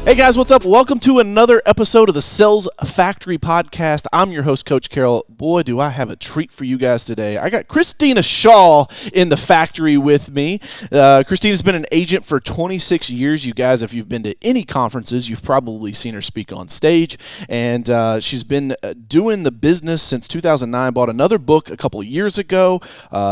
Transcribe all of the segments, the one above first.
Hey guys, what's up? Welcome to another episode of the Sales Factory podcast. I'm your host, Coach Carroll. Boy, do I have a treat for you guys today. I got Christina Shaw in the factory with me. Christina's been an agent for 26 years. You guys, if you've been to any conferences, you've probably seen her speak on stage. And she's been doing the business since 2009. Bought another book a couple of years ago.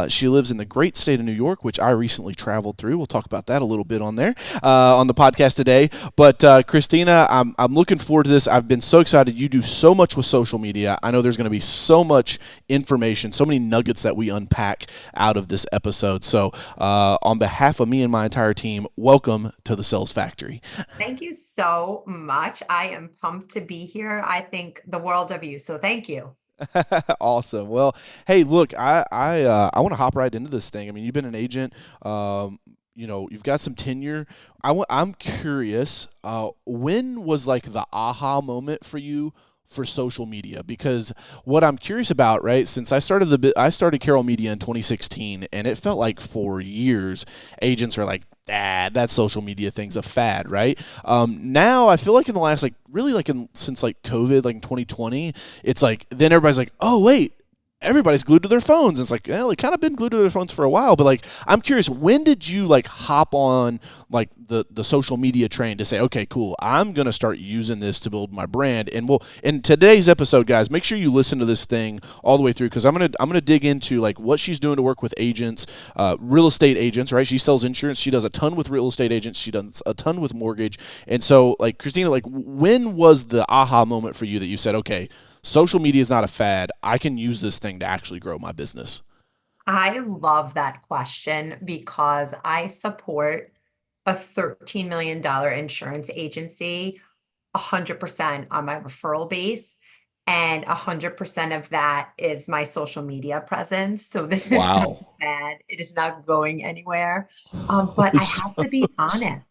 She lives in the great state of New York, which I recently traveled through. We'll talk about that a little bit on there on the podcast today. But Christina, I'm looking forward to this. I've been so excited. You do so much with social media. I know there's going to be so much information, so many nuggets that we unpack out of this episode. So on behalf of me and my entire team, welcome to the Sales Factory. Thank you so much. I am pumped to be here. I think the world of you. So thank you. Awesome. Well, hey, look, I want to hop right into this thing. I mean, you've been an agent. You've got some tenure. I'm curious, when was like the aha moment for you for social media? Because what I'm curious about, right, since I started Carroll Media in 2016, and it felt like for years, agents are like, that social media thing's a fad, right? Now I feel like in the last, since like COVID, like in 2020, it's like, then everybody's like, oh, wait, everybody's glued to their phones. It's like, well, they kind of been glued to their phones for a while, but like, I'm curious, when did you like hop on like the social media train to say, okay, cool, I'm going to start using this to build my brand? And in today's episode, guys, make sure you listen to this thing all the way through, because I'm going to dig into like what she's doing to work with agents, real estate agents, right? She sells insurance. She does a ton with real estate agents. She does a ton with mortgage. And so like, Christina, like when was the aha moment for you that you said, okay, social media is not a fad, I can use this thing to actually grow my business? I love that question because I support a $13 million insurance agency 100% on my referral base. And 100% of that is my social media presence. So this is not Wow. bad. It is not going anywhere. But I have to be honest.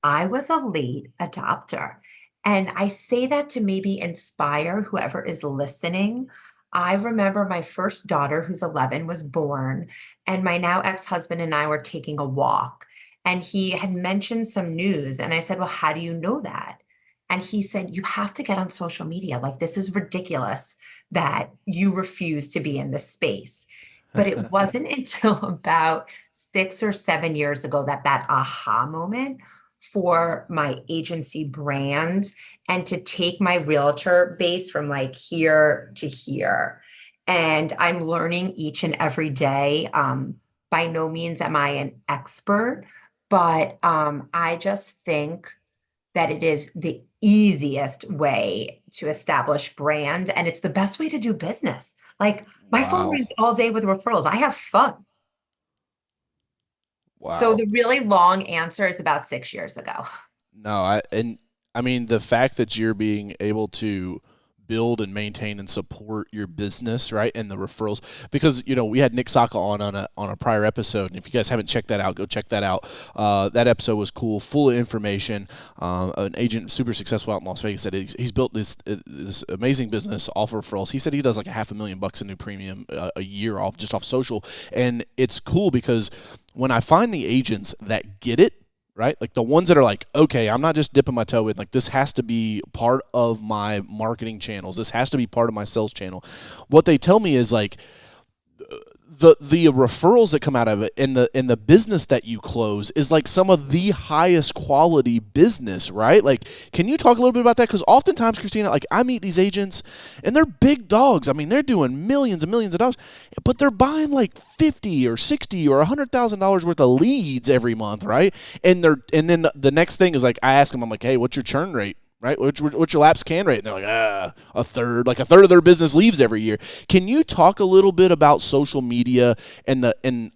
I was a late adopter. And I say that to maybe inspire whoever is listening. I remember my first daughter, who's 11, was born, and my now ex-husband and I were taking a walk. And he had mentioned some news. And I said, well, how do you know that? And he said, you have to get on social media. Like, this is ridiculous that you refuse to be in this space. But it wasn't until about 6 or 7 years ago that aha moment for my agency brand and to take my realtor base from like here to here. And I'm learning each and every day. By no means am I an expert, but I just think that it is the easiest way to establish brand, and it's the best way to do business. Like, my phone Wow. rings all day with referrals. I have fun. So Wow. the really long answer is about 6 years ago. No, I mean the fact that you're being able to build and maintain and support your business, right, and the referrals, because we had Nick Saka on a prior episode, and if you guys haven't checked that out, go check that out. That episode was cool, full of information. An agent super successful out in Las Vegas said he's built this amazing business off of referrals. He said he does like $500,000 in new premium a year off social, and it's cool because when I find the agents that get it, right? Like the ones that are like, okay, I'm not just dipping my toe in, like this has to be part of my marketing channels. This has to be part of my sales channel. What they tell me is like the referrals that come out of it and the business that you close is like some of the highest quality business, right? Like, can you talk a little bit about that? Because oftentimes, Christina, like I meet these agents and they're big dogs. I mean, they're doing millions and millions of dollars, but they're buying like 50 or 60 or $100,000 worth of leads every month, right? And then the next thing is like I ask them, I'm like, hey, what's your churn rate? Right? What's your lapse can rate? And they're like, a third. Like a third of their business leaves every year. Can you talk a little bit about social media and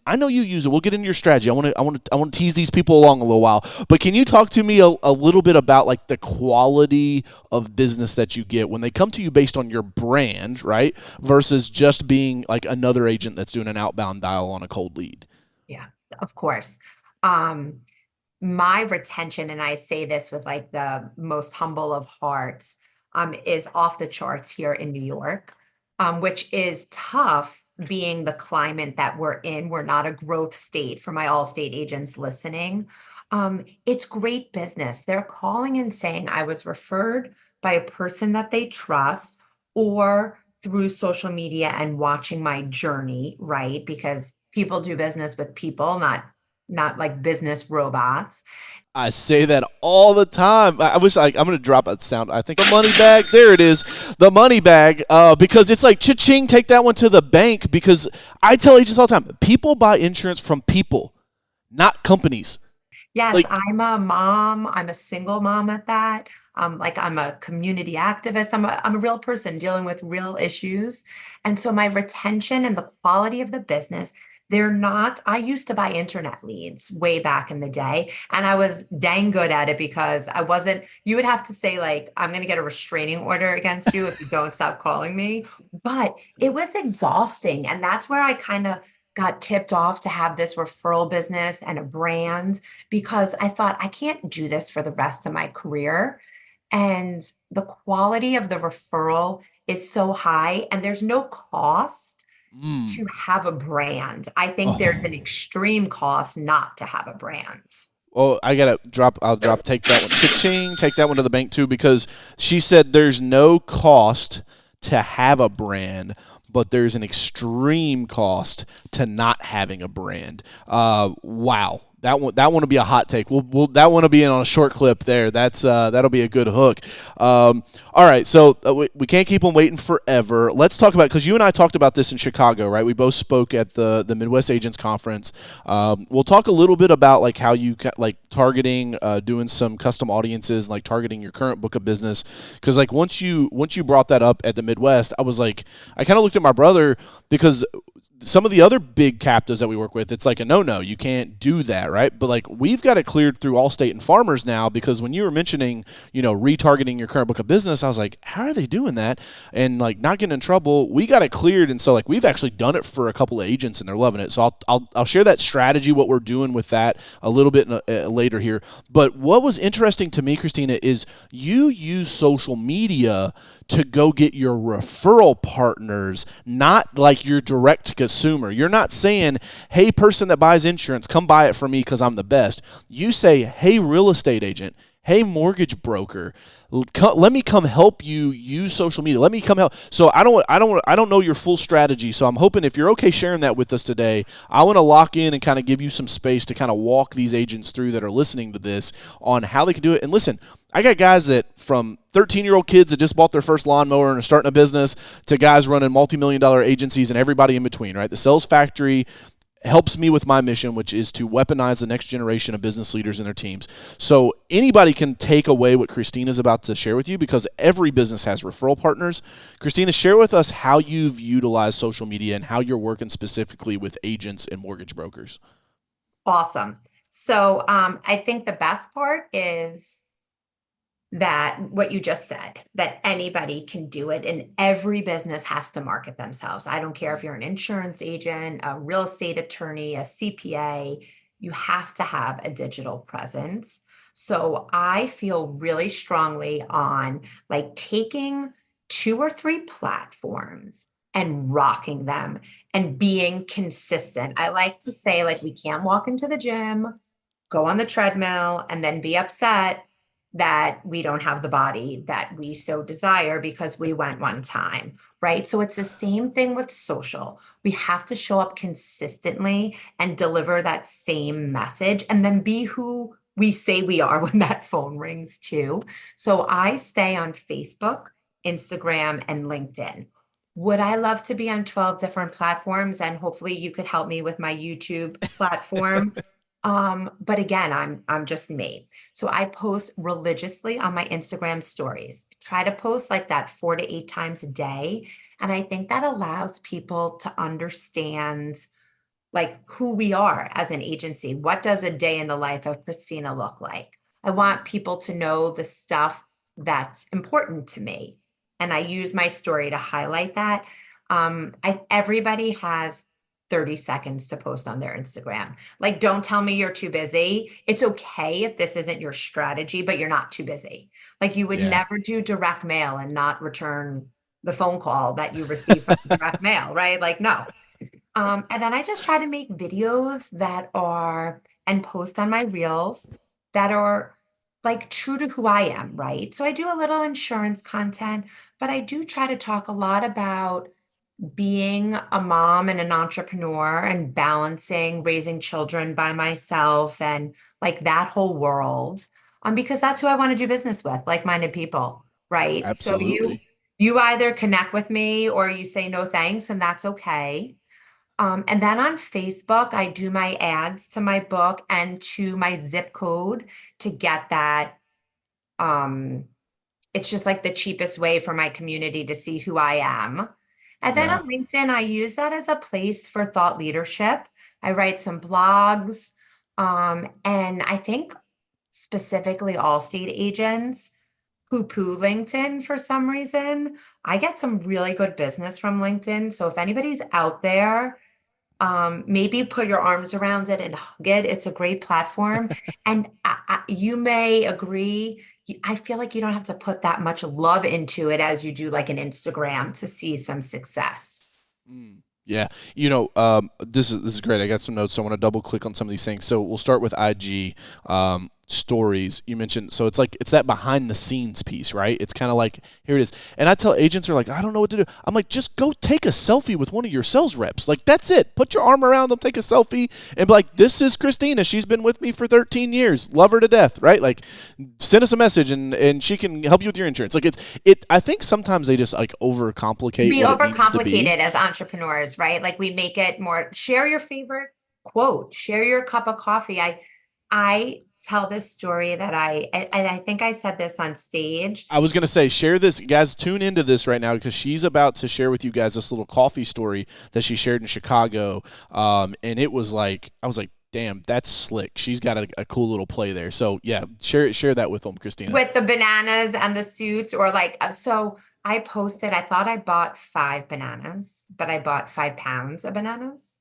I know you use it. We'll get into your strategy. I want to tease these people along a little while. But can you talk to me a little bit about like the quality of business that you get when they come to you based on your brand, right? Versus just being like another agent that's doing an outbound dial on a cold lead. Yeah, of course. Um, my retention, and I say this with like the most humble of hearts, is off the charts here in New York, which is tough being the climate that we're in. We're not a growth state for my all state agents listening. It's great business. They're calling and saying I was referred by a person that they trust or through social media and watching my journey, right? Because people do business with people, not like business robots. I say that all the time. I wish I'm going to drop a sound. I think a money bag. There it is, the money bag. Because it's like cha-ching, take that one to the bank. Because I tell agents all the time, people buy insurance from people, not companies. Yes, Like, I'm a mom. I'm a single mom at that. Like I'm a community activist. I'm a real person dealing with real issues. And so my retention and the quality of the business, they're not, I used to buy internet leads way back in the day, and I was dang good at it because I wasn't, you would have to say like, I'm going to get a restraining order against you if you don't stop calling me. But it was exhausting. And that's where I kind of got tipped off to have this referral business and a brand because I thought I can't do this for the rest of my career. And the quality of the referral is so high, and there's no cost mm, to have a brand. I think there's an oh. extreme cost not to have a brand. Oh, I gotta drop. I'll drop. Take that one. Cha-ching. Take that one to the bank too, because she said there's no cost to have a brand, but there's an extreme cost to not having a brand. Wow. That one will be a hot take. That one will be in on a short clip there. That'll be a good hook. All right, so we can't keep them waiting forever. Let's talk about, because you and I talked about this in Chicago, right? We both spoke at the Midwest Agents Conference. We'll talk a little bit about like how you like targeting, doing some custom audiences, like targeting your current book of business. Because like once you brought that up at the Midwest, I was like, I kind of looked at my brother because some of the other big captives that we work with, it's like a no. You can't do that, right? But like we've got it cleared through Allstate and Farmers now, because when you were mentioning, retargeting your current book of business, I was like, how are they doing that and like not getting in trouble? We got it cleared, and so like we've actually done it for a couple of agents and they're loving it. So I'll share that strategy, what we're doing with that a little bit later here. But what was interesting to me, Christina, is you use social media to go get your referral partners, not like your direct consumer. You're not saying, hey, person that buys insurance, come buy it from me because I'm the best. You say, hey, real estate agent, hey, mortgage broker, let me come help you use social media. Let me come help. So I don't know your full strategy. So I'm hoping if you're okay sharing that with us today, I want to lock in and kind of give you some space to kind of walk these agents through that are listening to this on how they can do it. And listen, I got guys that from 13-year-old kids that just bought their first lawnmower and are starting a business to guys running multi-million-dollar agencies and everybody in between, right? The Sales Factory helps me with my mission, which is to weaponize the next generation of business leaders and their teams. So anybody can take away what Christina's about to share with you, because every business has referral partners. Christina, share with us how you've utilized social media and how you're working specifically with agents and mortgage brokers. Awesome. So I think the best part is that what you just said, that anybody can do it and every business has to market themselves. I don't care if you're an insurance agent, a real estate attorney, a CPA, you have to have a digital presence. So I feel really strongly on like taking two or three platforms and rocking them and being consistent. I like to say, like, we can't walk into the gym, go on the treadmill, and then be upset that we don't have the body that we so desire because we went one time, right? So it's the same thing with social. We have to show up consistently and deliver that same message and then be who we say we are when that phone rings too. So I stay on Facebook, Instagram, and LinkedIn. Would I love to be on 12 different platforms? And hopefully you could help me with my YouTube platform. But again, I'm just me. So I post religiously on my Instagram stories. Try to post like that 4 to 8 times a day. And I think that allows people to understand like who we are as an agency. What does a day in the life of Christina look like? I want people to know the stuff that's important to me. And I use my story to highlight that. Everybody has 30 seconds to post on their Instagram. Like, don't tell me you're too busy. It's okay if this isn't your strategy, but you're not too busy. Like, you would Yeah. never do direct mail and not return the phone call that you received from direct mail, right? Like, no. And then I just try to make videos that are and post on my reels that are like true to who I am, right? So I do a little insurance content, but I do try to talk a lot about being a mom and an entrepreneur and balancing raising children by myself and like that whole world. Because that's who I want to do business with, like-minded people, right? So you Absolutely. you either connect with me or you say no thanks, and that's okay. And then on Facebook, I do my ads to my book and to my zip code to get that. Um, it's just like the cheapest way for my community to see who I am. And then Yeah. on LinkedIn, I use that as a place for thought leadership. I write some blogs. And I think specifically Allstate agents poo-poo LinkedIn for some reason. I get some really good business from LinkedIn. So if anybody's out there, maybe put your arms around it and hug it. It's a great platform. And you may agree. I feel like you don't have to put that much love into it as you do like an Instagram to see some success. Mm. Yeah, this is great. I got some notes, so I want to double click on some of these things. So we'll start with IG stories. You mentioned, so it's that behind the scenes piece, right? It's kind of like, here it is. And I tell agents are like, I don't know what to do. I'm like, just go take a selfie with one of your sales reps. Like that's it. Put your arm around them, take a selfie, and be like, this is Christina. She's been with me for 13 years. Love her to death, right? Like, send us a message and she can help you with your insurance. Like I think sometimes they just like overcomplicate We what it needs to overcomplicate be. it as entrepreneurs, right? Like we make it more, share your favorite quote, share your cup of coffee. I tell this story that and I think I said this on stage. I was going to say, share this. Guys, tune into this right now because she's about to share with you guys this little coffee story that she shared in Chicago. And it was like, I was like, damn, that's slick. She's got a cool little play there. So, yeah, share that with them, Christina. With the bananas and the suits, or like, so I posted, I thought I bought 5 bananas, but I bought 5 pounds of bananas.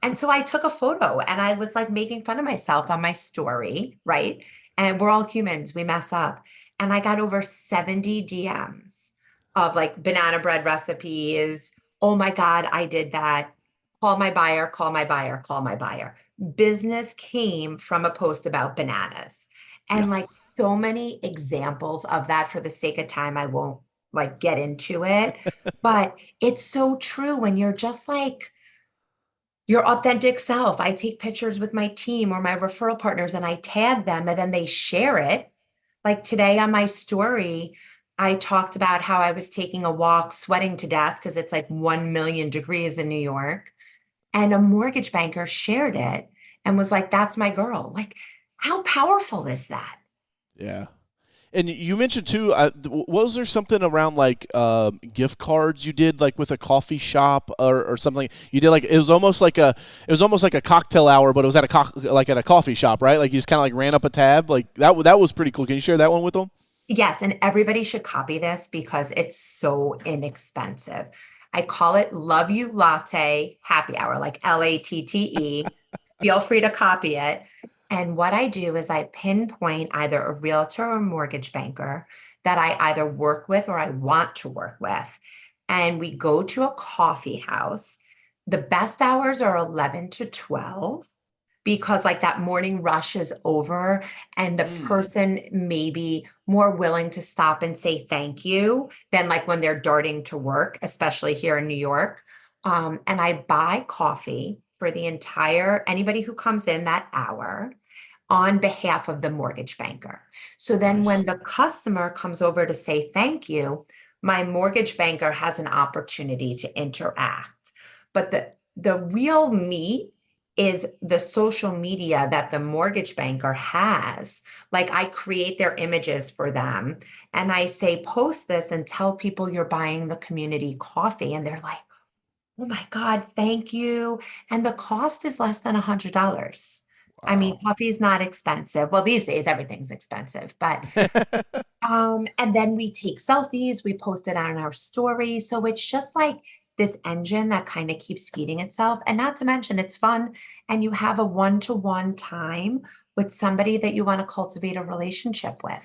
And so I took a photo and I was like making fun of myself on my story, right? And we're all humans, we mess up. And I got over 70 DMs of like banana bread recipes. Oh my God, I did that. Call my buyer, call my buyer, call my buyer. Business came from a post about bananas. Yeah. And like so many examples of that. For the sake of time, I won't like get into it, but it's so true when you're just like your authentic self. I take pictures with my team or my referral partners and I tag them and then they share it. Like today on my story, I talked about how I was taking a walk, sweating to death because it's like 1 million degrees in New York. And a mortgage banker shared it and was like, that's my girl. Like, how powerful is that? Yeah. And you mentioned too, was there something around like gift cards you did like with a coffee shop or something? You did like it was almost like a cocktail hour, but it was at like at a coffee shop, right? Like you just kind of like ran up a tab, like that was pretty cool. Can you share that one with them? Yes, and everybody should copy this because it's so inexpensive. I call it Love You Latte Happy Hour, like LATTE. Feel free to copy it. And what I do is I pinpoint either a realtor or mortgage banker that I either work with or I want to work with. And we go to a coffee house. The best hours are 11 to 12 because like that morning rush is over and the Mm. person may be more willing to stop and say thank you than like when they're darting to work, especially here in New York. And I buy coffee for the entire anybody who comes in that hour on behalf of the mortgage banker. So then Nice. when the customer comes over to say thank you, my mortgage banker has an opportunity to interact. But the real meat is the social media that the mortgage banker has. Like I create their images for them and I say, post this and tell people you're buying the community coffee. And they're like, oh my God, thank you. And the cost is less than $100. I mean, Wow. coffee is not expensive. Well, these days everything's expensive, but and then we take selfies, we post it on our story. So it's just like this engine that kind of keeps feeding itself. And not to mention, it's fun. And you have a one-to-one time with somebody that you want to cultivate a relationship with.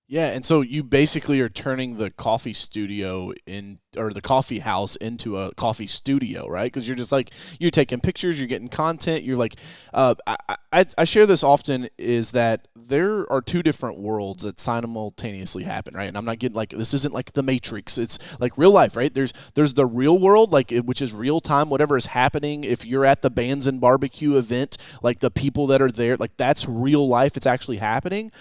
Yeah, and so you basically are turning the coffee studio in or the coffee house into a coffee studio, right? Because you're just like you're taking pictures, you're getting content, you're like, I share this often is that there are two different worlds that simultaneously happen, right? And I'm not getting like this isn't like the Matrix. It's like real life, right? There's the real world, like which is real time, whatever is happening. If you're at the Bands and Barbecue event, like the people that are there, like that's real life. It's actually happening.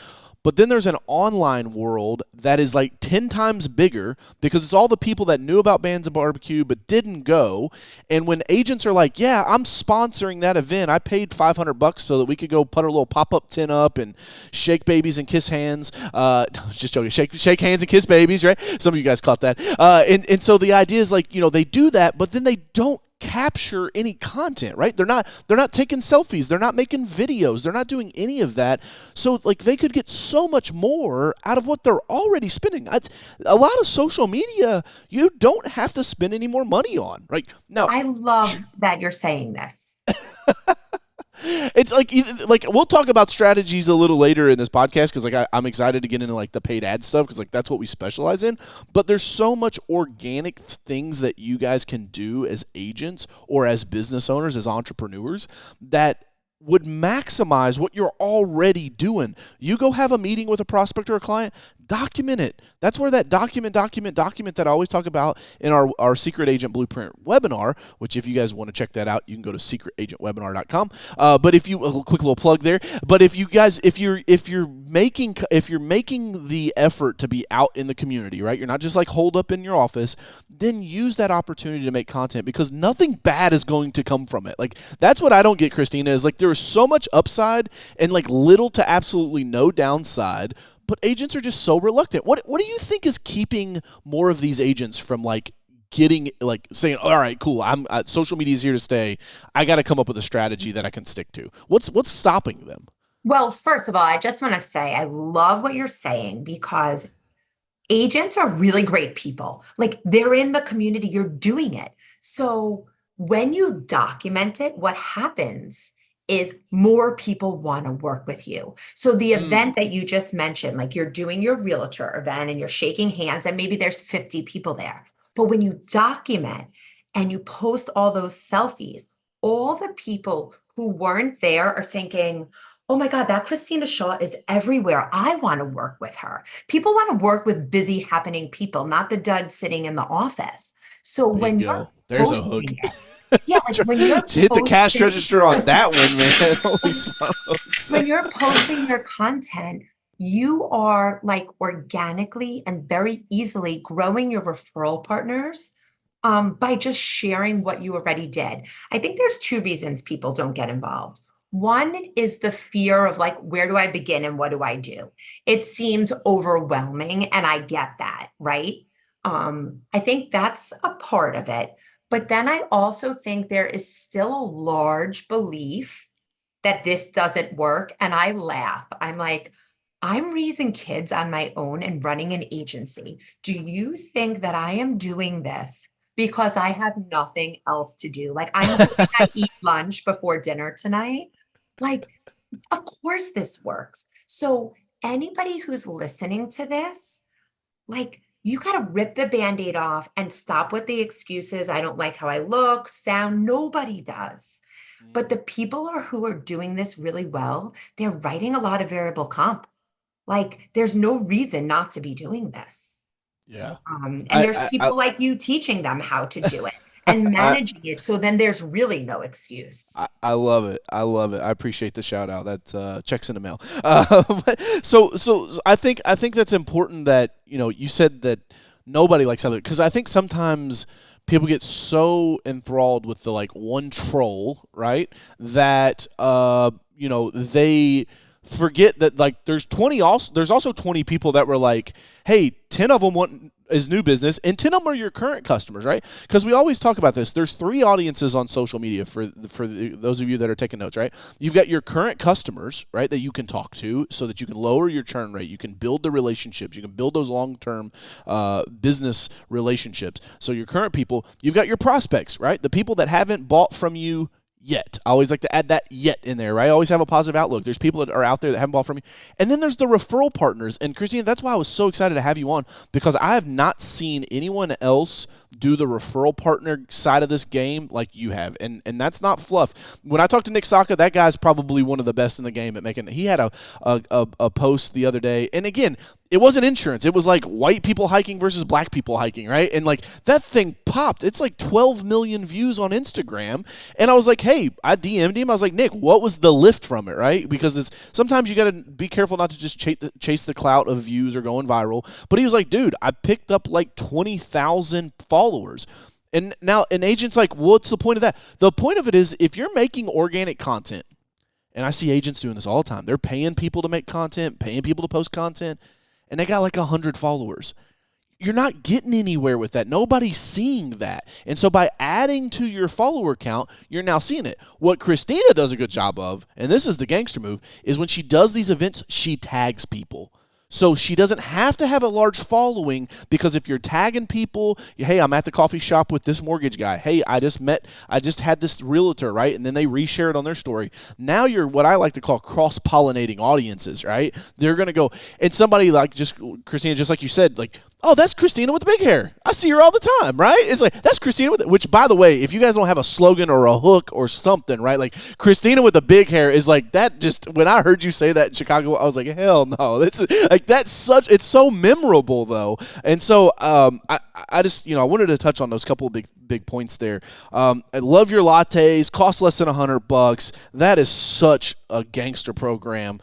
But then there's an online world that is like 10 times bigger because it's all the people that knew about Bands and Barbecue but didn't go. And when agents are like, yeah, I'm sponsoring that event. I paid $500 so that we could go put a little pop-up tent up and shake babies and kiss hands. No, just joking. Shake hands and kiss babies, right? Some of you guys caught that. And so the idea is like, they do that, but then they don't capture any content, right? They're not taking selfies, they're not making videos, they're not doing any of that. So like they could get so much more out of what they're already spending. A lot of social media you don't have to spend any more money on, right? Now, I love that you're saying this. it's like we'll talk about strategies a little later in this podcast because like I'm excited to get into like the paid ad stuff because like that's what we specialize in. But there's so much organic things that you guys can do as agents or as business owners, as entrepreneurs that would maximize what you're already doing. You go have a meeting with a prospect or a client, document it. That's where that document that I always talk about in our Secret Agent Blueprint webinar, which if you guys want to check that out, you can go to secretagentwebinar.com. But if you, a quick little plug there, but if you guys, if you're making the effort to be out in the community, right? You're not just like holed up in your office, then use that opportunity to make content because nothing bad is going to come from it. Like that's what I don't get, Christina, is like there is so much upside and like little to absolutely no downside, but agents are just so reluctant. What do you think is keeping more of these agents from like getting like saying, all right, cool, I'm social media is here to stay. I got to come up with a strategy that I can stick to. What's stopping them? Well, first of all, I just want to say I love what you're saying because agents are really great people. Like they're in the community, you're doing it. So when you document it, what happens is more people want to work with you. So the event that you just mentioned, like you're doing your realtor event and you're shaking hands and maybe there's 50 people there. But when you document and you post all those selfies, all the people who weren't there are thinking, oh my God, that Christina Shaw is everywhere. I want to work with her. People want to work with busy, happening people, not the dud sitting in the office. So when you're Bingo. There's a hook. posting it, yeah, like when you're Hit the cash posting, register on that one, man. Holy smokes. when you're posting your content, you are like organically and very easily growing your referral partners by just sharing what you already did. I think there's two reasons people don't get involved. One is the fear of like, where do I begin and what do I do? It seems overwhelming, and I get that, right? I think that's a part of it. But then I also think there is still a large belief that this doesn't work. And I laugh. I'm like, I'm raising kids on my own and running an agency. Do you think that I am doing this because I have nothing else to do? Like I'm hoping I eat lunch before dinner tonight. Like, of course this works. So anybody who's listening to this, like you got to rip the Band-Aid off and stop with the excuses. I don't like how I look, sound. Nobody does. But the people who are doing this really well, they're writing a lot of variable comp. Like there's no reason not to be doing this. Yeah. And there's people like you teaching them how to do it and I, managing it. So then there's really no excuse. I love it. I love it. I appreciate the shout out. That checks in the mail. So I think that's important that you said that nobody likes other because I think sometimes people get so enthralled with the like one troll, right? That they forget that like there's also 20 people that were like, hey, 10 of them want is new business and 10 of them are your current customers, right? Because we always talk about this. There's three audiences on social media for those of you that are taking notes, right? You've got your current customers, right, that you can talk to so that you can lower your churn rate. You can build the relationships. You can build those long-term business relationships. So your current people, you've got your prospects, right? The people that haven't bought from you yet. I always like to add that yet in there, right? I always have a positive outlook. There's people that are out there that haven't bought from me. And then there's the referral partners. And Christina, that's why I was so excited to have you on, because I have not seen anyone else do the referral partner side of this game like you have. And that's not fluff. When I talked to Nick Saka, that guy's probably one of the best in the game at making. He had a post the other day. And again, it wasn't insurance. It was like white people hiking versus black people hiking, right? And like that thing popped. It's like 12 million views on Instagram. And I was like, hey, I DM'd him. I was like, Nick, what was the lift from it, right? Because it's sometimes you got to be careful not to just chase the clout of views or going viral. But he was like, dude, I picked up like 20,000 followers. And now an agent's like, what's the point of that? The point of it is if you're making organic content, and I see agents doing this all the time, they're paying people to make content, paying people to post content, and they got like 100 followers. You're not getting anywhere with that. Nobody's seeing that. And so by adding to your follower count, you're now seeing it. What Christina does a good job of, and this is the gangster move, is when she does these events, she tags people. So she doesn't have to have a large following, because if you're tagging people, hey, I'm at the coffee shop with this mortgage guy. Hey, I just had this realtor, right? And then they reshare it on their story. Now you're what I like to call cross-pollinating audiences, right? They're going to go, and somebody like just, Christina, just like you said, like, oh, that's Christina with the big hair. I see her all the time, right? It's like, that's Christina with it. Which, by the way, if you guys don't have a slogan or a hook or something, right? Like, Christina with the big hair is like, that just, when I heard you say that in Chicago, I was like, hell no. It's like, it's so memorable, though. And so I just, I wanted to touch on those couple of big points there. I love your lattes, cost less than $100. That is such a gangster program.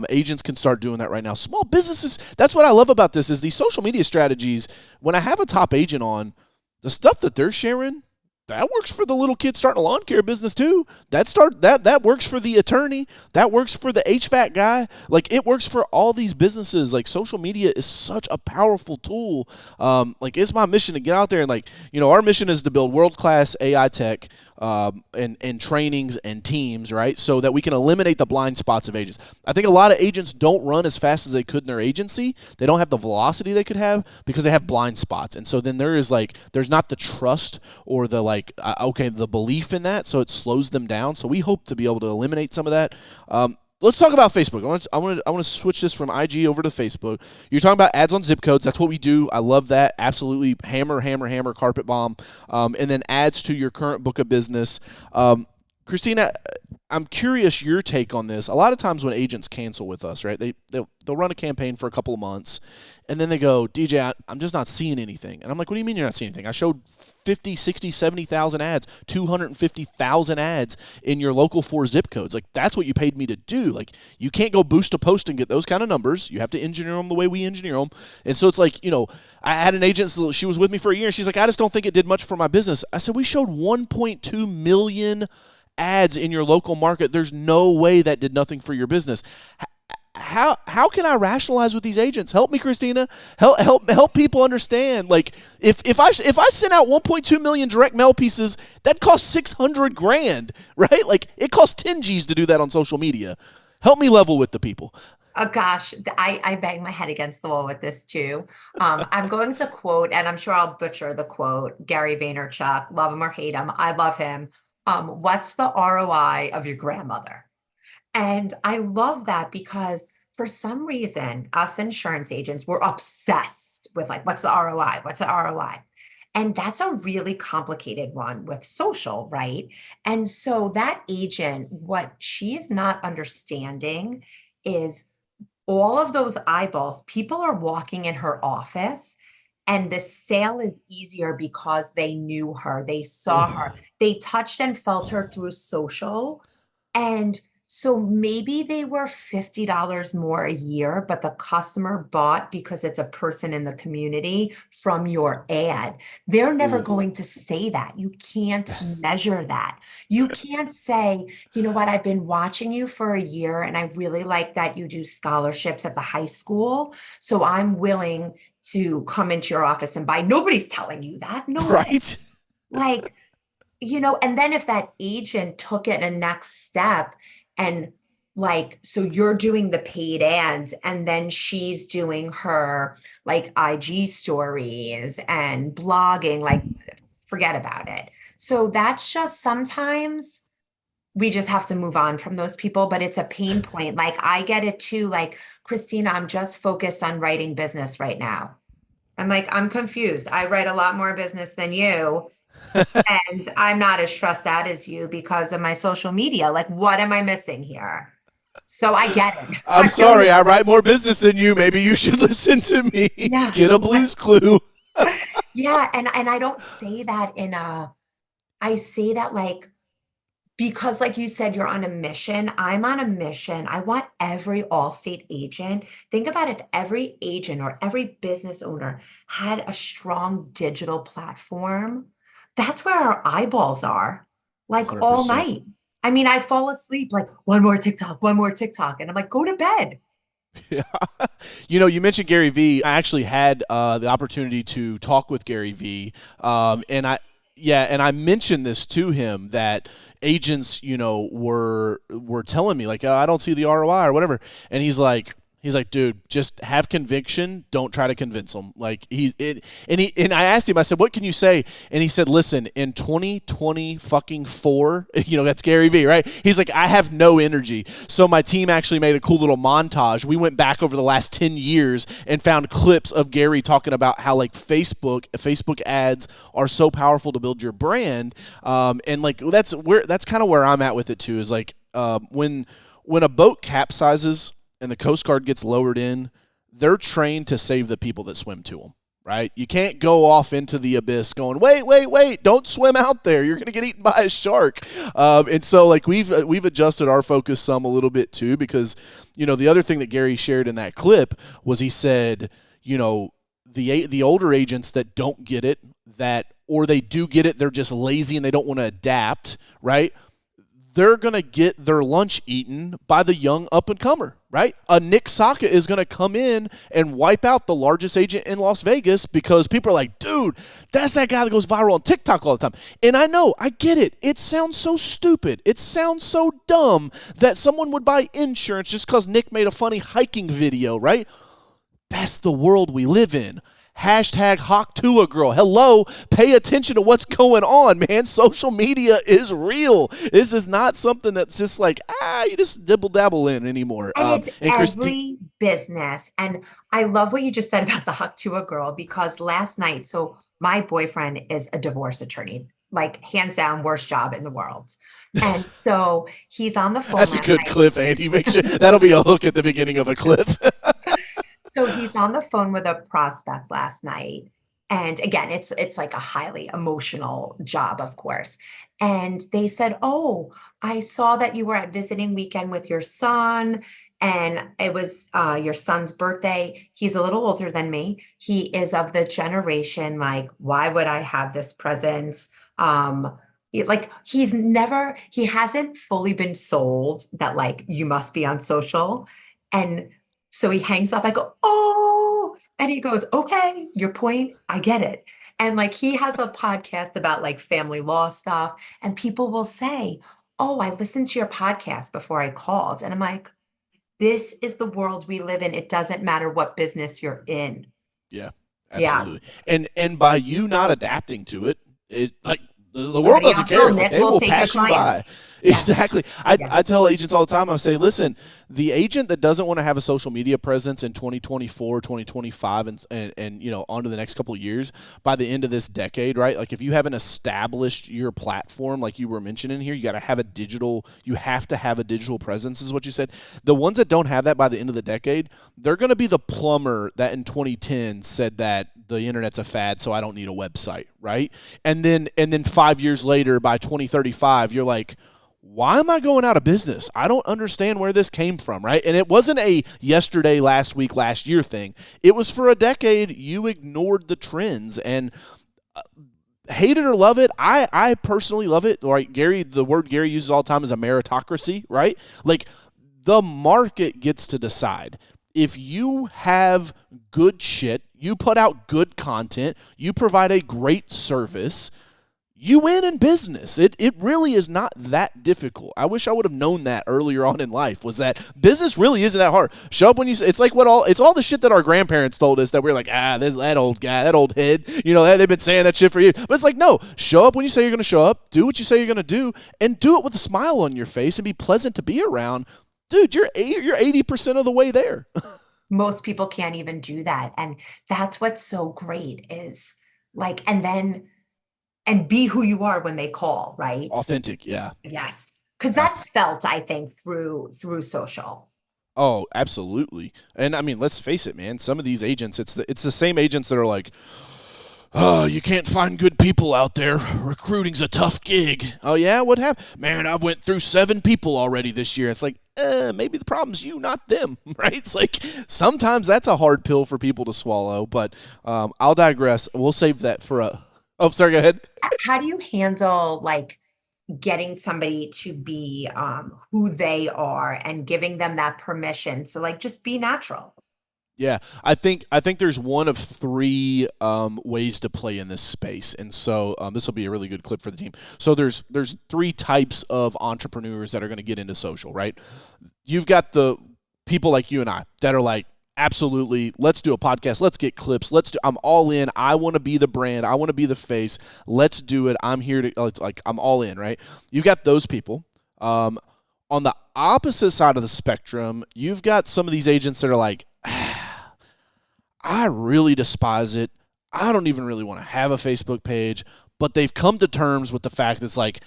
Agents can start doing that right now. Small businesses, that's what I love about this, is these social media strategies. When I have a top agent on, the stuff that they're sharing, that works for the little kid starting a lawn care business too. That works for the attorney. That works for the HVAC guy. Like, it works for all these businesses. Like, social media is such a powerful tool. Like, it's my mission to get out there and, like, our mission is to build world-class AI tech and trainings and teams, right? So that we can eliminate the blind spots of agents. I think a lot of agents don't run as fast as they could in their agency. They don't have the velocity they could have because they have blind spots. And so then there's not the trust or the the belief in that. So it slows them down. So we hope to be able to eliminate some of that. Let's talk about Facebook. I want to switch this from IG over to Facebook. You're talking about ads on zip codes. That's what we do. I love that. Absolutely, hammer, carpet bomb, and then ads to your current book of business. Christina, I'm curious your take on this. A lot of times when agents cancel with us, right? They'll run a campaign for a couple of months, and then they go, DJ, I'm just not seeing anything. And I'm like, what do you mean you're not seeing anything? I showed 50, 60, 70,000 ads, 250,000 ads in your local 4 zip codes. Like, that's what you paid me to do. Like, you can't go boost a post and get those kind of numbers. You have to engineer them the way we engineer them. And so it's like, I had an agent, she was with me for a year, and she's like, I just don't think it did much for my business. I said, we showed 1.2 million ads in your local market. There's no way that did nothing for your business. How can I rationalize with these agents? Help me, Christina. Help people understand. Like, if I send out 1.2 million direct mail pieces, that costs $600,000, right? Like, it costs 10 G's to do that on social media. Help me level with the people. Oh gosh, I bang my head against the wall with this too. I'm going to quote, and I'm sure I'll butcher the quote, Gary Vaynerchuk, love him or hate him. I love him. What's the ROI of your grandmother? And I love that because for some reason, us insurance agents, we're obsessed with like, what's the ROI? What's the ROI? And that's a really complicated one with social, right? And so that agent, what she's not understanding is all of those eyeballs, people are walking in her office and the sale is easier because they knew her, they saw her, they touched and felt her through social. And so maybe they were $50 more a year, but the customer bought because it's a person in the community from your ad. They're never going to say that. You can't measure that. You can't say, you know what, I've been watching you for a year and I really like that you do scholarships at the high school. So I'm willing to come into your office and buy. Nobody's telling you that. No, right? Like, and then if that agent took it a next step and like, so you're doing the paid ads and then she's doing her like IG stories and blogging, like forget about it. So that's just sometimes we just have to move on from those people, but it's a pain point. Like I get it too. Like, Christina, I'm just focused on writing business right now. I'm like, I'm confused. I write a lot more business than you, and I'm not as stressed out as you because of my social media. Like, what am I missing here? So I get it. I'm I really, sorry, I write more business than you. Maybe you should listen to me. yeah. Get a Blue's Clue. Yeah, and I don't say that in a, I say that like, because like you said, you're on a mission. I'm on a mission. I want every Allstate agent. Think about if every agent or every business owner had a strong digital platform. That's where our eyeballs are, like all 100%. night. I mean, I fall asleep like one more TikTok, and I'm like, go to bed. Yeah. You mentioned Gary Vee. I actually had the opportunity to talk with Gary Vee, and I mentioned this to him that agents, were telling me like, oh, I don't see the ROI or whatever, and he's like, dude, just have conviction. Don't try to convince them. Like and I asked him, I said, what can you say? And he said, listen, in 2020 fucking 4, that's Gary Vee, right? He's like, I have no energy. So my team actually made a cool little montage. We went back over the last 10 years and found clips of Gary talking about how like Facebook ads are so powerful to build your brand. And like that's kind of where I'm at with it too. Is like when a boat capsizes and the Coast Guard gets lowered in, they're trained to save the people that swim to them, right? You can't go off into the abyss going, wait, don't swim out there. You're going to get eaten by a shark. And so, like, we've adjusted our focus some a little bit, too, because, the other thing that Gary shared in that clip was he said, the older agents that don't get it, or they do get it, they're just lazy and they don't want to adapt, right? They're going to get their lunch eaten by the young up-and-comer, right? A Nick Saka is going to come in and wipe out the largest agent in Las Vegas because people are like, dude, that's that guy that goes viral on TikTok all the time. And I know, I get it. It sounds so stupid. It sounds so dumb that someone would buy insurance just because Nick made a funny hiking video, right? That's the world we live in. Hashtag Hawk to a girl. Hello, pay attention to what's going on, man. Social media is real. This is not something that's just like, you just dibble dabble in anymore. And it's every business. And I love what you just said about the Hawk to a girl, because last night, so my boyfriend is a divorce attorney, like hands down, worst job in the world. And so he's on the phone. That's a good clip, Andy. Make sure that'll be a hook at the beginning of a clip. So he's on the phone with a prospect last night. And again, it's like a highly emotional job, of course. And they said, oh, I saw that you were at visiting weekend with your son, and it was your son's birthday. He's a little older than me. He is of the generation, like, why would I have this present? Like he hasn't fully been sold that like you must be on social. And so he hangs up. I go, oh, and he goes, okay, your point, I get it. And like he has a podcast about like family law stuff, and people will say, oh, I listened to your podcast before I called. And I'm like, this is the world we live in. It doesn't matter what business you're in. Yeah, Yeah. absolutely. And by you not adapting to it, like the world doesn't care. Like, they will pass you by. Yeah. Exactly. I tell agents all the time, I say, listen, the agent that doesn't want to have a social media presence in 2024, 2025, and on to the next couple of years, by the end of this decade, right? Like if you haven't established your platform, like you were mentioning here, you have to have a digital presence is what you said. The ones that don't have that by the end of the decade, they're going to be the plumber that in 2010 said that the internet's a fad, so I don't need a website, right? And then 5 years later, by 2035, you're like, why am I going out of business? I don't understand where this came from, right? And it wasn't a yesterday, last week, last year thing. It was for a decade. You ignored the trends, and hate it or love it, I personally love it. Right? The word Gary uses all the time is a meritocracy, right? Like the market gets to decide. If you have good shit, you put out good content, you provide a great service, you win in business. It really is not that difficult. I wish I would have known that earlier on in life. Was that business really isn't that hard? Show up when you. It's like it's all the shit that our grandparents told us that we're like, this that old guy, that old head. They've been saying that shit for years. But it's like, no, show up when you say you're going to show up. Do what you say you're going to do, and do it with a smile on your face and be pleasant to be around. Dude, you're 80% of the way there. Most people can't even do that. And that's what's so great is like, and be who you are when they call, right? Authentic, yeah. Yes. Because that's felt, I think, through social. Oh, absolutely. And I mean, let's face it, man. Some of these agents, it's the same agents that are like, oh, you can't find good people out there. Recruiting's a tough gig. Oh yeah, what happened? Man, I've went through 7 people already this year. It's like, maybe the problem's you, not them, right? It's like sometimes that's a hard pill for people to swallow. But I'll digress. We'll save that for a. Oh, sorry. Go ahead. How do you handle like getting somebody to be who they are and giving them that permission? So like just be natural. Yeah, I think there's one of 3 ways to play in this space, and so this will be a really good clip for the team. So there's 3 types of entrepreneurs that are going to get into social, right? You've got the people like you and I that are like, absolutely, let's do a podcast, let's get clips, I'm all in. I want to be the brand, I want to be the face. Let's do it. I'm here to like I'm all in, right? You've got those people. On the opposite side of the spectrum, you've got some of these agents that are like, I really despise it. I don't even really want to have a Facebook page, but they've come to terms with the fact that it's like,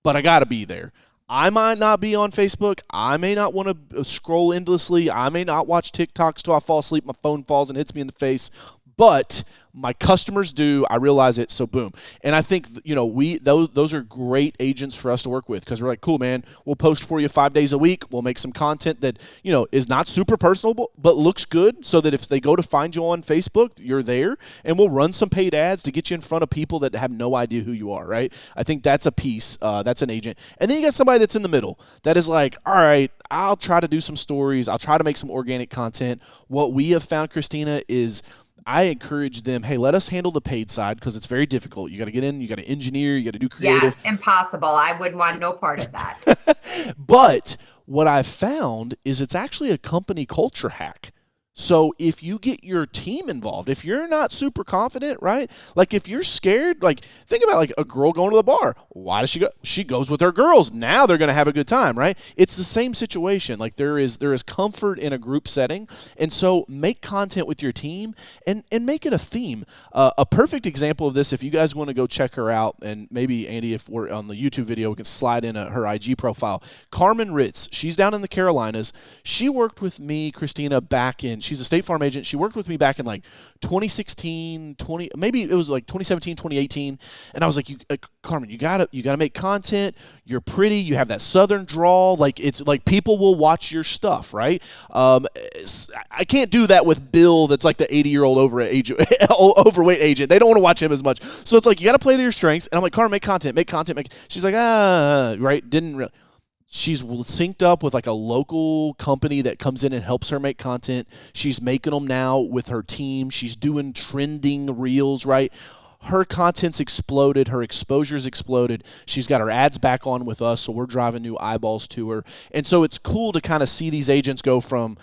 but I got to be there. I might not be on Facebook. I may not want to scroll endlessly. I may not watch TikToks till I fall asleep. My phone falls and hits me in the face. But my customers do. I realize it. So boom. And I think those are great agents for us to work with because we're like, cool, man. We'll post for you 5 days a week. We'll make some content that is not super personal but looks good, so that if they go to find you on Facebook, you're there. And we'll run some paid ads to get you in front of people that have no idea who you are. Right? I think that's a piece. That's an agent. And then you got somebody that's in the middle that is like, all right, I'll try to do some stories. I'll try to make some organic content. What we have found, Christina, is I encourage them, hey, let us handle the paid side because it's very difficult. You got to get in, you got to engineer, you got to do creative. Yes, impossible. I wouldn't want no part of that. But what I've found is it's actually a company culture hack. So if you get your team involved, if you're not super confident, right? Like if you're scared, like think about like a girl going to the bar. Why does she go? She goes with her girls. Now they're going to have a good time, right? It's the same situation. Like there is comfort in a group setting. And so make content with your team and make it a theme. A perfect example of this, if you guys want to go check her out, and maybe Andy, if we're on the YouTube video, we can slide in her IG profile. Carmen Ritz, she's down in the Carolinas. She worked with me, Christina, she's a State Farm agent. She worked with me back in like 2016, maybe it was like 2017, 2018. And I was like, Carmen, you gotta make content. You're pretty. You have that Southern drawl. Like it's like people will watch your stuff, right? I can't do that with Bill. That's like the 80-year-old overweight agent. They don't want to watch him as much. So it's like, you got to play to your strengths. And I'm like, Carmen, make content. She's like, right. Didn't really. She's synced up with like a local company that comes in and helps her make content. She's making them now with her team. She's doing trending reels, right? Her content's exploded. Her exposure's exploded. She's got her ads back on with us, so we're driving new eyeballs to her. And so it's cool to kind of see these agents go from,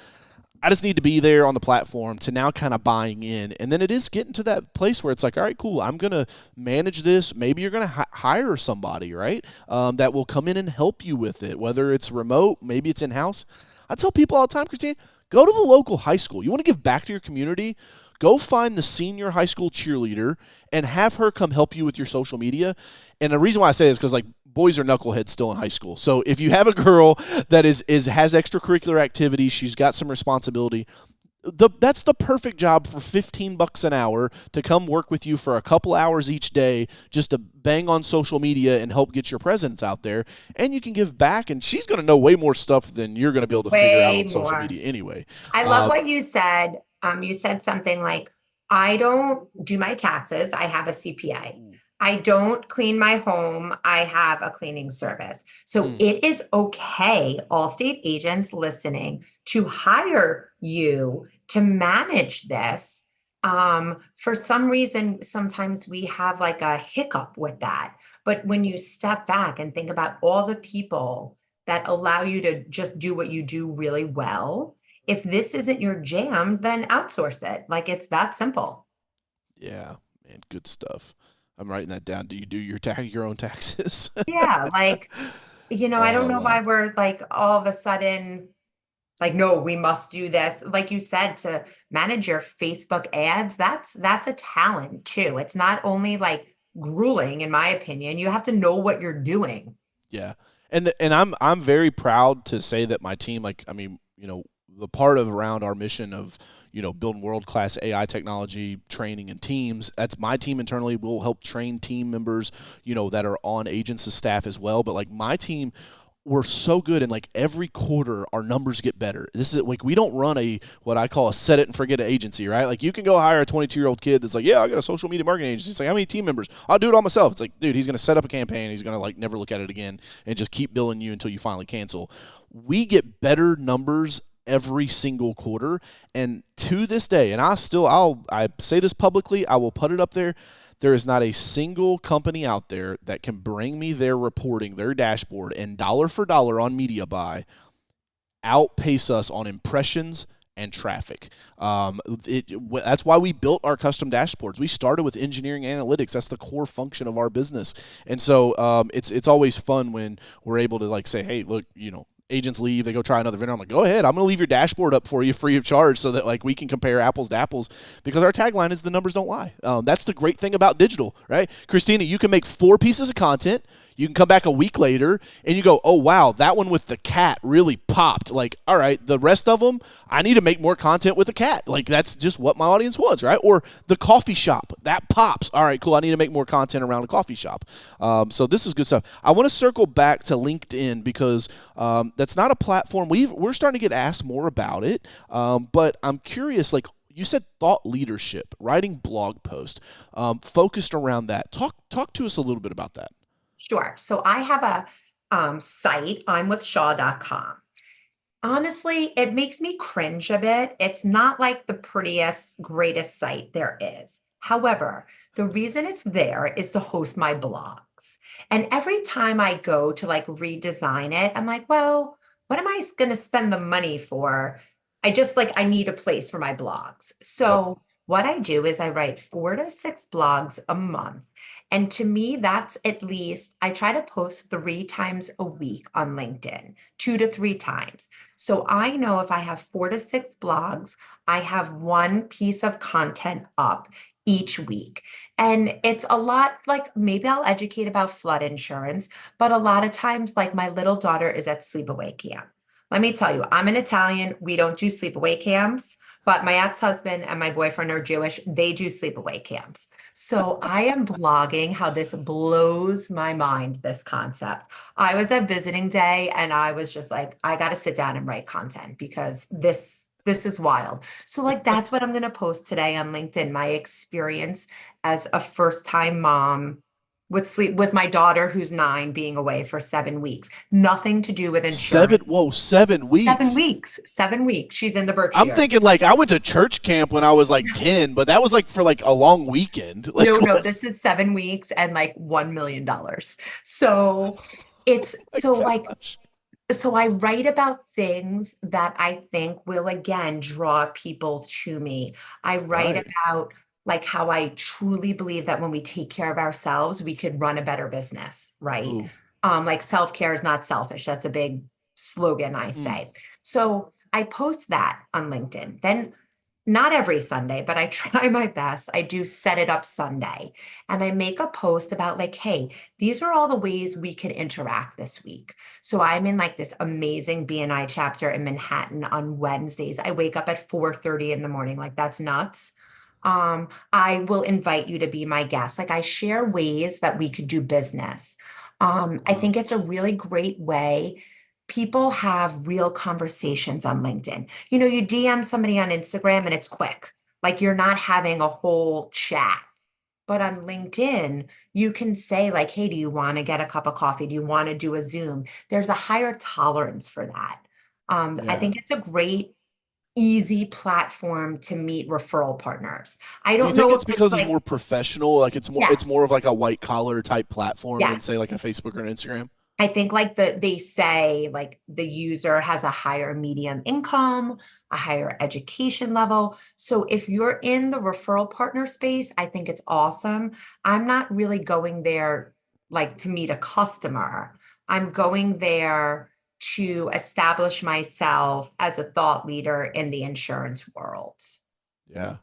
I just need to be there on the platform, to now kind of buying in. And then it is getting to that place where it's like, all right, cool, I'm going to manage this. Maybe you're going to hire somebody, right, that will come in and help you with it, whether it's remote, maybe it's in-house. I tell people all the time, Christine, go to the local high school. You want to give back to your community? Go find the senior high school cheerleader and have her come help you with your social media. And the reason why I say this is because like boys are knuckleheads still in high school. So if you have a girl that has extracurricular activities, she's got some responsibility, that's the perfect job for $15 an hour to come work with you for a couple hours each day just to bang on social media and help get your presence out there. And you can give back, and she's going to know way more stuff than you're going to be able to figure out on social media anyway. I love what you said. You said something like, I don't do my taxes. I have a CPA. I don't clean my home. I have a cleaning service. So it is okay, all state agents listening, to hire you to manage this For some reason, sometimes we have like a hiccup with that. But when you step back and think about all the people that allow you to just do what you do really well, if this isn't your jam, then outsource it. Like it's that simple. Yeah, man, good stuff. I'm writing that down. Do you do your own taxes? Yeah, like, I don't Oh know why man. we're like all of a sudden like, no, we must do this. Like you said, to manage your Facebook ads, that's a talent too. It's not only like grueling, in my opinion. You have to know what you're doing. Yeah, and I'm very proud to say that my team, like, I mean, the part of around our mission of building world class AI technology training and teams. That's my team internally. We'll help train team members, that are on agents' staff as well. But like my team, we're so good, and like every quarter our numbers get better. This is like we don't run a what I call a set it and forget it agency, right? Like you can go hire a 22-year-old kid that's like, yeah, I got a social media marketing agency. It's like, how many team members? I'll do it all myself. It's like, dude, he's gonna set up a campaign, he's gonna like never look at it again, and just keep billing you until you finally cancel. We get better numbers every single quarter, and to this day, and I say this publicly, I will put it up there. There is not a single company out there that can bring me their reporting, their dashboard, and dollar for dollar on media buy outpace us on impressions and traffic. That's why we built our custom dashboards. We started with engineering analytics. That's the core function of our business. And so it's always fun when we're able to like say, hey, look, agents leave, they go try another vendor. I'm like, go ahead, I'm gonna leave your dashboard up for you free of charge so that like we can compare apples to apples, because our tagline is the numbers don't lie. That's the great thing about digital, right? Christina, you can make 4 pieces of content. You can come back a week later and you go, oh, wow, that one with the cat really popped. Like, all right, the rest of them, I need to make more content with the cat. Like, that's just what my audience wants, right? Or the coffee shop, that pops. All right, cool, I need to make more content around a coffee shop. So this is good stuff. I want to circle back to LinkedIn because that's not a platform. We're starting to get asked more about it. But I'm curious, like, you said thought leadership, writing blog posts, focused around that. Talk to us a little bit about that. Sure. So I have a site, I'm with Shaw.com. Honestly, it makes me cringe a bit. It's not like the prettiest, greatest site there is. However, the reason it's there is to host my blogs. And every time I go to like redesign it, I'm like, well, what am I going to spend the money for? I need a place for my blogs. Yep. So what I do is I write 4 to 6 blogs a month. And to me, that's at least, I try to post 3 times a week on LinkedIn, 2 to 3 times. So I know if I have 4 to 6 blogs, I have one piece of content up each week. And it's a lot like maybe I'll educate about flood insurance, but a lot of times, like my little daughter is at sleepaway camp. Let me tell you, I'm an Italian. We don't do sleepaway camps, but my ex-husband and my boyfriend are Jewish. They do sleepaway camps. So I am blogging how this blows my mind, this concept. I was at visiting day and I was just like, I got to sit down and write content because this is wild. So like that's what I'm going to post today on LinkedIn, my experience as a first-time mom with my daughter who's 9 being away for 7 weeks. Nothing to do with Seven, insurance. whoa, 7 weeks. 7 weeks. 7 weeks. She's in the I'm Berkshires. thinking like I went to church camp when I was like 10, but that was like for like a long weekend. Like, No, no, what? this is 7 weeks and like $1 million. So it's My so like gosh. so I write about things that I think will again draw people to me. I write Right. about like how I truly believe that when we take care of ourselves, we could run a better business, right? Ooh. Like self-care is not selfish. That's a big slogan I Mm. say. So I post that on LinkedIn. Then not every Sunday, but I try my best. I do set it up Sunday and I make a post about like, hey, these are all the ways we can interact this week. So I'm in like this amazing BNI chapter in Manhattan on Wednesdays. I wake up at 4:30 in the morning. Like that's nuts. I will invite you to be my guest. Like I share ways that we could do business. I Wow. think it's a really great way. People have real conversations on LinkedIn. You DM somebody on Instagram and it's quick. Like you're not having a whole chat. But on LinkedIn, you can say, like, hey, do you want to get a cup of coffee? Do you want to do a Zoom? There's a higher tolerance for that. I Yeah. think it's a great easy platform to meet referral partners. I Do you don't think know it's if it's because it's like, more professional? Like it's yes, more of like a white collar type platform than say yes. like a Facebook or an Instagram? I think like they say like the user has a higher medium income, a higher education level. So if you're in the referral partner space, I think it's awesome. I'm not really going there like to meet a customer. I'm going there to establish myself as a thought leader in the insurance world. Yeah.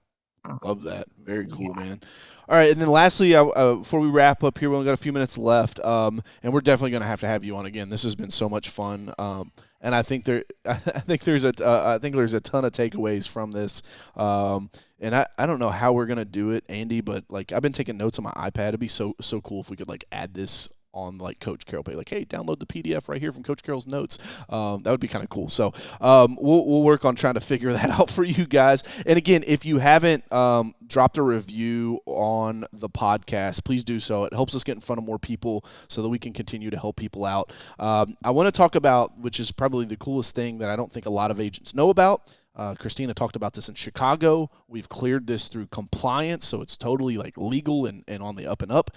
Oh, Love that. Very cool, yeah. man. All right, and then lastly, before we wrap up here, we only got a few minutes left, and we're definitely going to have you on again. This has been so much fun, and I think I think I think there's a ton of takeaways from this, and I don't know how we're going to do it, Andy, but like I've been taking notes on my iPad. It'd be so cool if we could like add this on like Coach Carroll page, like, hey, download the PDF right here from Coach Carroll's notes. That would be kind of cool. So we'll work on trying to figure that out for you guys. And again, if you haven't dropped a review on the podcast, please do so. It helps us get in front of more people so that we can continue to help people out. I want to talk about, which is probably the coolest thing that I don't think a lot of agents know about. Christina talked about this in Chicago. We've cleared this through compliance, so it's totally like legal and on the up and up.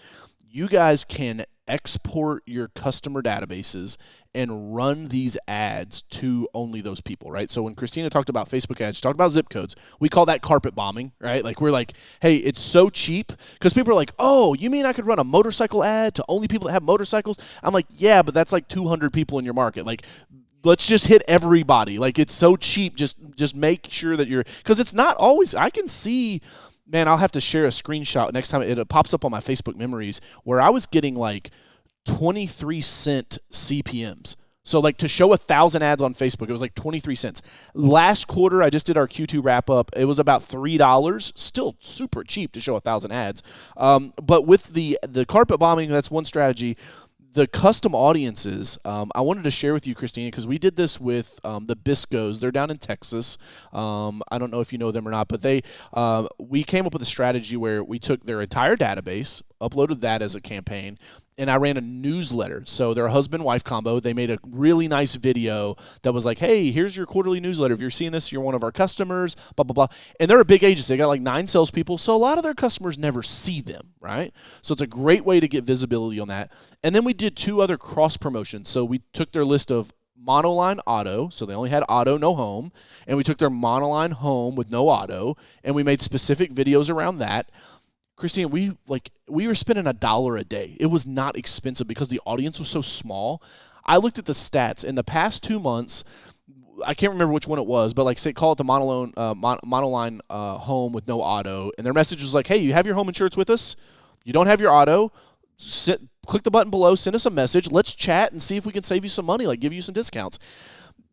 You guys can export your customer databases and run these ads to only those people, right? So when Christina talked about Facebook ads, she talked about zip codes. We call that carpet bombing, right? Like we're like, hey, it's so cheap because people are like, oh, you mean I could run a motorcycle ad to only people that have motorcycles? I'm like, yeah, but that's like 200 people in your market. Like, let's just hit everybody. Like it's so cheap. Just make sure that you're, because it's not always. I can see. Man, I'll have to share a screenshot next time it pops up on my Facebook memories where I was getting like 23-cent CPMs. So like to show 1,000 ads on Facebook, it was like 23 cents. Last quarter, I just did our Q2 wrap up. It was about $3. Still super cheap to show 1,000 ads. But with the carpet bombing, that's one strategy. The custom audiences, I wanted to share with you, Christina, because we did this with the Biscos. They're down in Texas. I don't know if you know them or not, but we came up with a strategy where we took their entire database, uploaded that as a campaign, and I ran a newsletter. So they're a husband-wife combo. They made a really nice video that was like, hey, here's your quarterly newsletter. If you're seeing this, you're one of our customers, blah, blah, blah. And they're a big agency. They got like 9 salespeople. So a lot of their customers never see them, right? So it's a great way to get visibility on that. And then we did 2 other cross promotions. So we took their list of monoline auto, so they only had auto, no home, and we took their monoline home with no auto, and we made specific videos around that. Christine, we were spending $1 a day. It was not expensive because the audience was so small. I looked at the stats in the past 2 months. I can't remember which one it was, but like say call it the monoline home with no auto, and their message was like, "Hey, you have your home insurance with us. You don't have your auto. Click the button below. Send us a message. Let's chat and see if we can save you some money, like give you some discounts."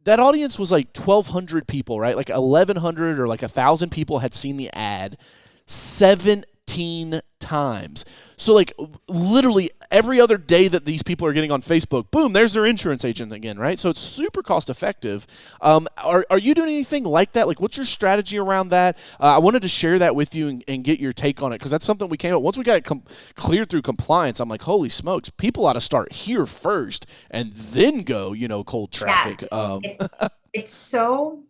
That audience was like 1,200 people, right? Like 1,100 or like 1,000 people had seen the ad 17 times. So like literally every other day that these people are getting on Facebook, boom, there's their insurance agent again, right? So it's super cost effective. Are you doing anything like that? Like what's your strategy around that? I wanted to share that with you and get your take on it because that's something we came up. Once we got it cleared through compliance, I'm like, holy smokes, people ought to start here first and then go, cold Yeah, traffic. it's so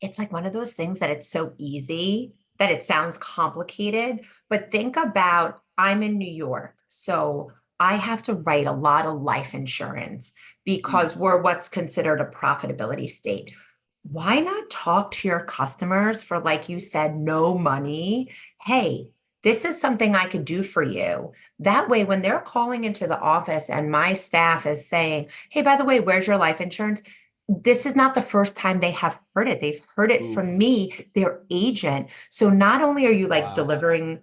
it's like one of those things that it's so easy that it sounds complicated. But think about I'm in New York, so I have to write a lot of life insurance because we're what's considered a profitability state. Why not talk to your customers for, like you said, no money? Hey, this is something I could do for you. That way, when they're calling into the office and my staff is saying, hey, by the way, where's your life insurance? This is not the first time they have heard it. They've heard it Ooh, from me, their agent. So not only are you like wow. delivering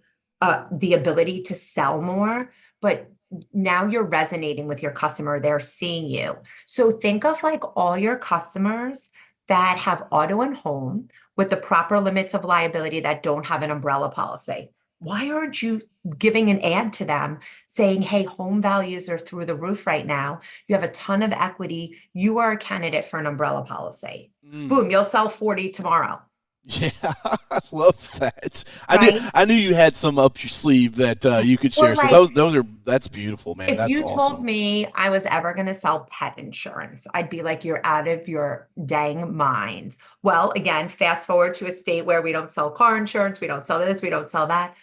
the ability to sell more, but now you're resonating with your customer. They're seeing you. So think of like all your customers that have auto and home with the proper limits of liability that don't have an umbrella policy. Why aren't you giving an ad to them saying, hey, home values are through the roof right now. You have a ton of equity. You are a candidate for an umbrella policy. Mm. Boom, you'll sell 40 tomorrow. Yeah, I love that. right? I knew you had some up your sleeve that you could Or share. So like, that's beautiful, man. if That's you told awesome. me I was ever going to sell pet insurance, I'd be like, you're out of your dang mind. Well, again, fast forward to a state where we don't sell car insurance, we don't sell this, we don't sell that.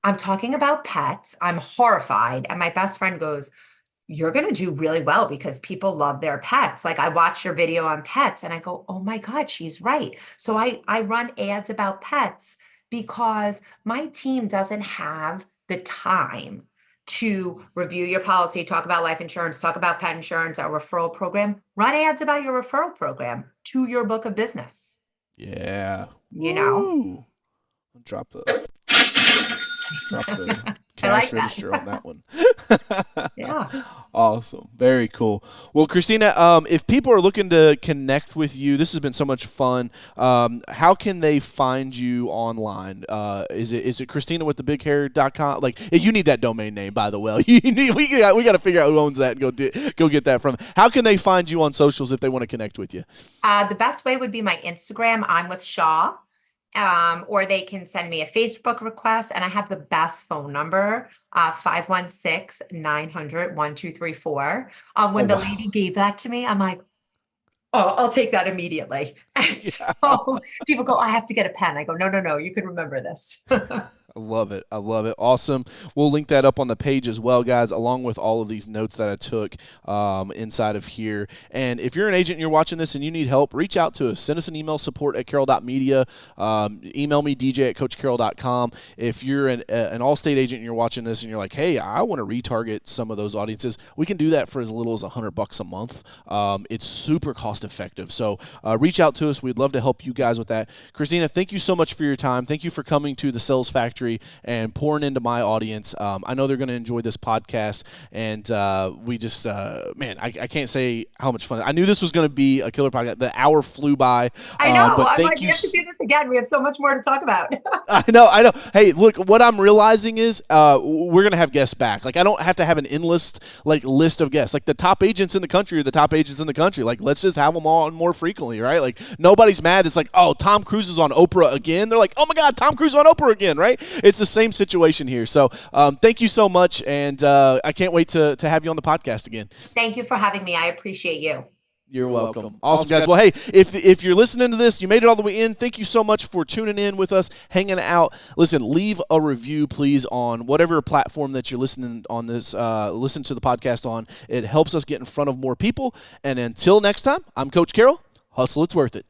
I'm talking about pets. I'm horrified. And my best friend goes, you're going to do really well because people love their pets. Like I watched your video on pets and I go, oh my God, she's right. So I run ads about pets because my team doesn't have the time to review your policy, talk about life insurance, talk about pet insurance, our referral program, run ads about your referral program to your book of business, Yeah. you know? Woo. Drop the drop the I cash like that. register on that one. Yeah. Awesome. Very cool. Well, Christina, if people are looking to connect with you, this has been so much fun. How can they find you online? Is it Christina with the big hair.com? Like, you need that domain name, by the way. We got to figure out who owns that and go get that from. How can they find you on socials if they want to connect with you? The best way would be my Instagram. I'm with Shaw. Or they can send me a Facebook request, and I have the best phone number, 516-900-1234. Oh When the wow. lady gave that to me, I'm like, oh, I'll take that immediately. And Yeah. so people go, I have to get a pen. I go, no, no, no, you can remember this. I love it. I love it. Awesome. We'll link that up on the page as well, guys, along with all of these notes that I took inside of here. And if you're an agent and you're watching this and you need help, reach out to us. Send us an email, support@carroll.media. Email me, dj@coachcarroll.com. If you're an Allstate agent and you're watching this and you're like, hey, I want to retarget some of those audiences, we can do that for as little as $100 a month. It's super cost effective. So reach out to us. We'd love to help you guys with that. Christina, thank you so much for your time. Thank you for coming to the Sales Factory and pouring into my audience. I know they're going to enjoy this podcast, and we just, man, I can't say how much fun. I knew this was going to be a killer podcast. The hour flew by, I know. but I'm thank like, we you. have to do this again. We have so much more to talk about. I know, I know. Hey, look, what I'm realizing is we're gonna have guests back. Like, I don't have to have an endless list of guests. Like, the top agents in the country are the top agents in the country. Like, let's just have them on more frequently, right? Like, nobody's mad. It's like, oh, Tom Cruise is on Oprah again. They're like, oh my God, Tom Cruise on Oprah again, right? It's the same situation here. So, thank you so much, and I can't wait to have you on the podcast again. Thank you for having me. I appreciate you. You're welcome. Awesome, guys. Well, hey, if you're listening to this, you made it all the way in, thank you so much for tuning in with us, hanging out. Listen, leave a review, please, on whatever platform that you're listening on this, listen to the podcast on. It helps us get in front of more people. And until next time, I'm Coach Carroll. Hustle, it's worth it.